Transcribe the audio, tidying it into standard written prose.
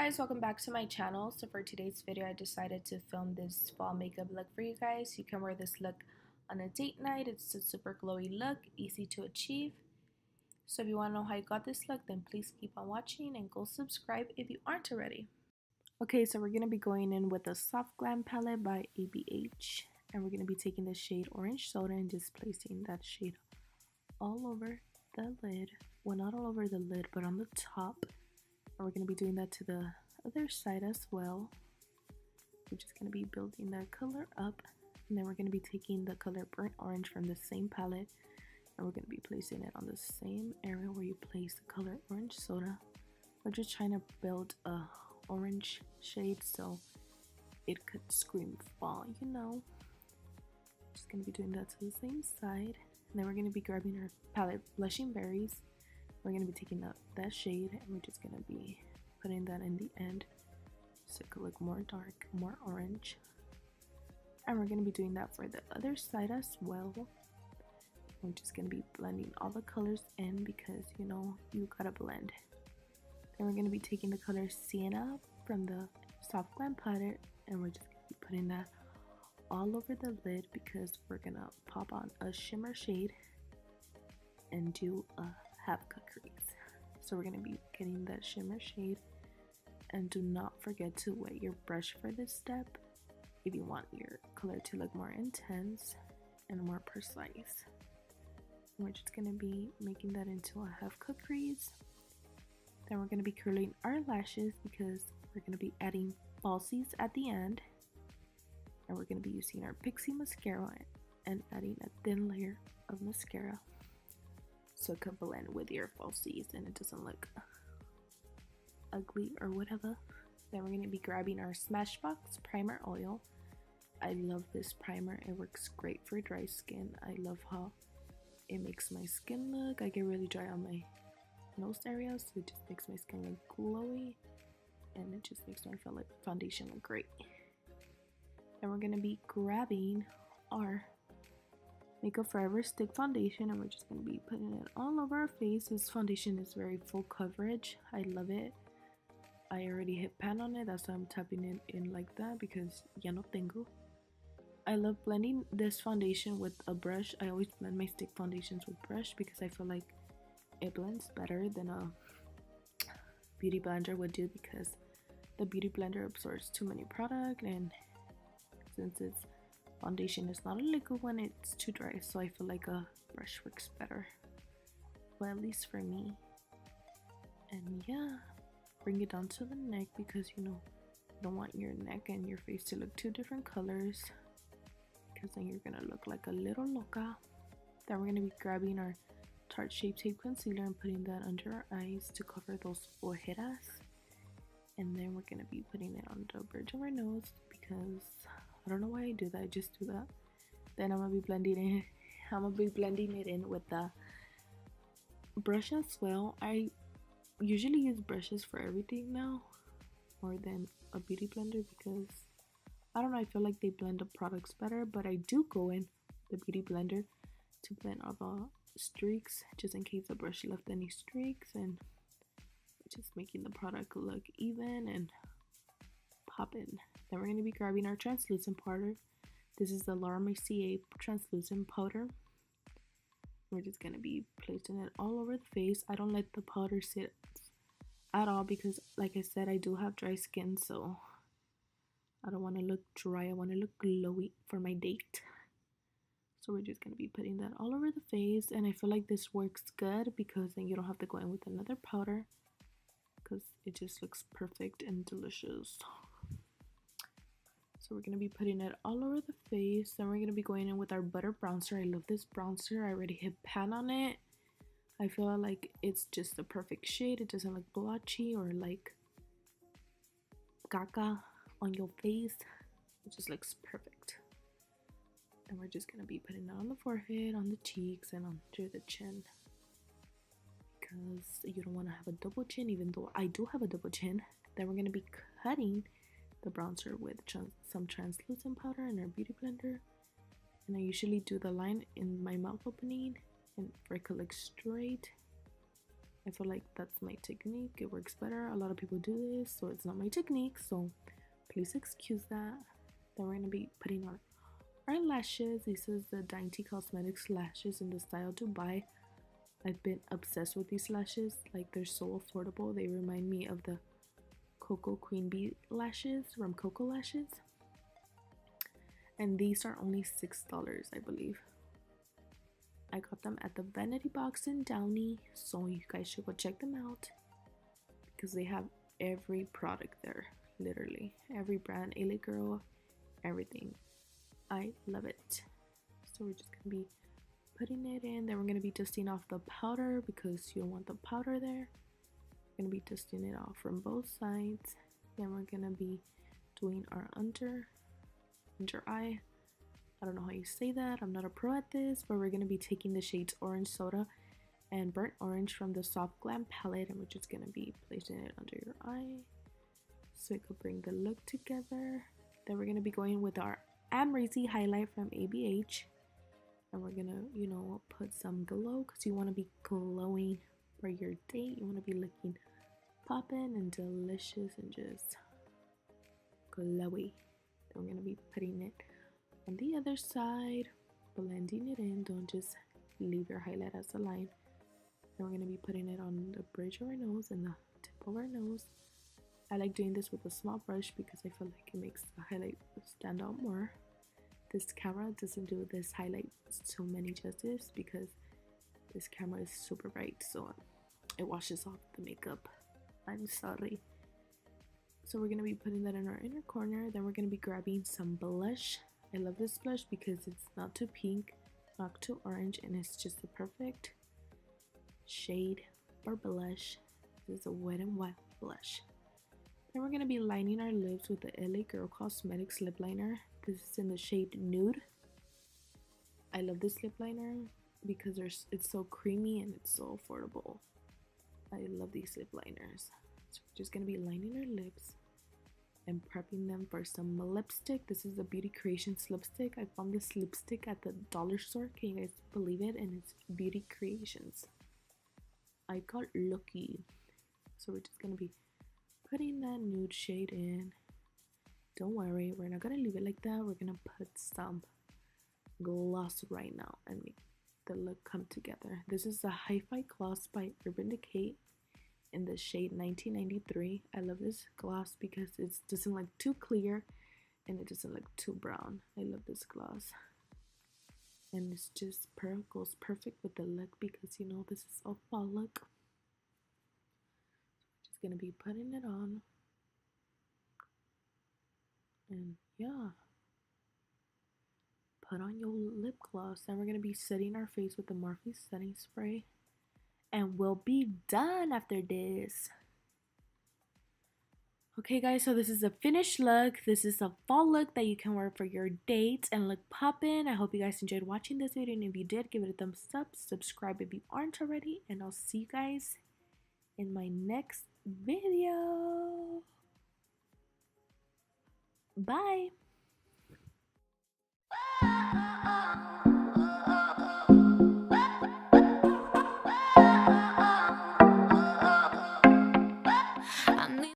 guys, welcome back to my channel. So for today's video, I decided to film this fall makeup look for you guys. You can wear this look on a date night. It's a super glowy look, easy to achieve. So if you want to know how I got this look, then please keep on watching and go subscribe if you aren't already. Okay, so we're going to be going in with the Soft Glam palette by ABH. And we're going to be taking the shade Orange Soda and just placing that shade all over the lid. Well, not all over the lid, but on the top. And we're going to be doing that to the other side as well. We're just going to be building that color up. And then we're going to be taking the color Burnt Orange from the same palette. And we're going to be placing it on the same area where you place the color Orange Soda. We're just trying to build a orange shade so it could scream fall, you know. Just going to be doing that to the same side. And then we're going to be grabbing our palette Blushing Berries. We're going to be taking that shade and we're just going to be putting that in the end so it could look more dark, more orange. And we're going to be doing that for the other side as well. We're just going to be blending all the colors in because, you know, you gotta blend. Then we're going to be taking the color Sienna from the Soft Glam palette and we're just going to be putting that all over the lid because we're going to pop on a shimmer shade and do a half cut crease. So we're going to be getting that shimmer shade, and do not forget to wet your brush for this step if you want your color to look more intense and more precise. And we're just going to be making that into a half cut crease. Then we're going to be curling our lashes because we're going to be adding falsies at the end, and we're going to be using our Pixie mascara and adding a thin layer of mascara so it can blend with your falsies and it doesn't look ugly or whatever. Then we're going to be grabbing our Smashbox Primer Oil. I love this primer. It works great for dry skin. I love how it makes my skin look. I get really dry on my nose area, so it just makes my skin look glowy and it just makes my foundation look great. Then we're going to be grabbing our Makeup Forever Stick Foundation and we're just going to be putting it all over our face. This foundation is very full coverage. I love it. I already hit pan on it, that's why I'm tapping it in like that because ya no tengo. I love blending this foundation with a brush. I always blend my stick foundations with brush because I feel like it blends better than a beauty blender would do because the beauty blender absorbs too many product, and since it's foundation is not a liquid one, it's too dry, so I feel like a brush works better, well, at least for me. And yeah, bring it down to the neck because, you know, you don't want your neck and your face to look two different colors because then you're gonna look like a little loca. Then we're gonna be grabbing our Tarte Shape Tape Concealer and putting that under our eyes to cover those ojeras. And then we're gonna be putting it on the bridge of our nose because I don't know why I do that, I just do that. Then I'm gonna be blending it in with the brush as well. I usually use brushes for everything now more than a beauty blender because I don't know, I feel like they blend the products better, but I do go in the beauty blender to blend all the streaks just in case the brush left any streaks, and just making the product look even and poppin'. Then we're going to be grabbing our translucent powder. This is the Laura Mercier translucent powder. We're just going to be placing it all over the face. I don't let the powder sit at all because, like I said, I do have dry skin, so I don't want to look dry. I want to look glowy for my date. So we're just going to be putting that all over the face, and I feel like this works good because then you don't have to go in with another powder because it just looks perfect and delicious. So we're going to be putting it all over the face. Then we're going to be going in with our Butter Bronzer. I love this bronzer. I already hit pan on it. I feel like it's just the perfect shade. It doesn't look blotchy or like caca on your face. It just looks perfect. And we're just going to be putting it on the forehead, on the cheeks, and under the chin. Because you don't want to have a double chin, even though I do have a double chin. Then we're going to be cutting the bronzer with some translucent powder in our beauty blender, and I usually do the line in my mouth opening and for it to look straight I feel like that's my technique. It works better. A lot of people do this, so it's not my technique. So please excuse that. Then we're gonna be putting on our lashes. This is the Dainty Cosmetics lashes in the style Dubai. I've been obsessed with these lashes. Like, they're so affordable. They remind me of the Coco Queen Bee lashes from Coco Lashes. And these are only $6, I believe. I got them at the Vanity Box in Downey, so you guys should go check them out because they have every product there, literally every brand, LA Girl, everything. I love it. So we're just gonna be putting it in. Then we're gonna be dusting off the powder because you don't want the powder there. We're gonna be dusting it off from both sides. Then we're gonna be doing our under eye. I don't know how you say that. I'm not a pro at this, but we're gonna be taking the shades Orange Soda and Burnt Orange from the Soft Glam palette, and we're just gonna be placing it under your eye so it could bring the look together. Then we're gonna be going with our Amrezy highlight from ABH, and we're gonna, you know, put some glow because you want to be glowing for your date. You want to be looking poppin' and delicious and just glowy. Then we're gonna be putting it on the other side, blending it in. Don't just leave your highlight as a line. Then we're gonna be putting it on the bridge of our nose and the tip of our nose. I like doing this with a small brush because I feel like it makes the highlight stand out more. This camera doesn't do this highlight so many justice because this camera is super bright, so it washes off the makeup. I'm sorry. So we're gonna be putting that in our inner corner. Then we're gonna be grabbing some blush. I love this blush because it's not too pink, not too orange, and it's just the perfect shade for blush. This is a Wet n Wild blush. Then we're gonna be lining our lips with the LA Girl Cosmetics lip liner. This is in the shade Nude. I love this lip liner because it's so creamy and it's so affordable. I love these lip liners. So we're just gonna be lining our lips and prepping them for some lipstick. This is the Beauty Creations lipstick. I found this lipstick at the dollar store. Can you guys believe it? And it's Beauty Creations. I got lucky. So we're just gonna be putting that nude shade in. Don't worry, we're not gonna leave it like that. We're gonna put some gloss right now and make the look come together. This is the Hi-Fi Gloss by Urban Decay in the shade 1993. I love this gloss because it doesn't look too clear and it doesn't look too brown. I love this gloss. And it's just goes perfect with the look because, you know, this is a fall look. Just gonna be putting it on. And yeah, put on your lip gloss. Then we're gonna be setting our face with the Morphe setting spray, and we'll be done after this. Okay guys, so this is a finished look. This is a fall look that you can wear for your dates and look poppin'. I hope you guys enjoyed watching this video, and if you did, give it a thumbs up, subscribe if you aren't already, and I'll see you guys in my next video. Bye.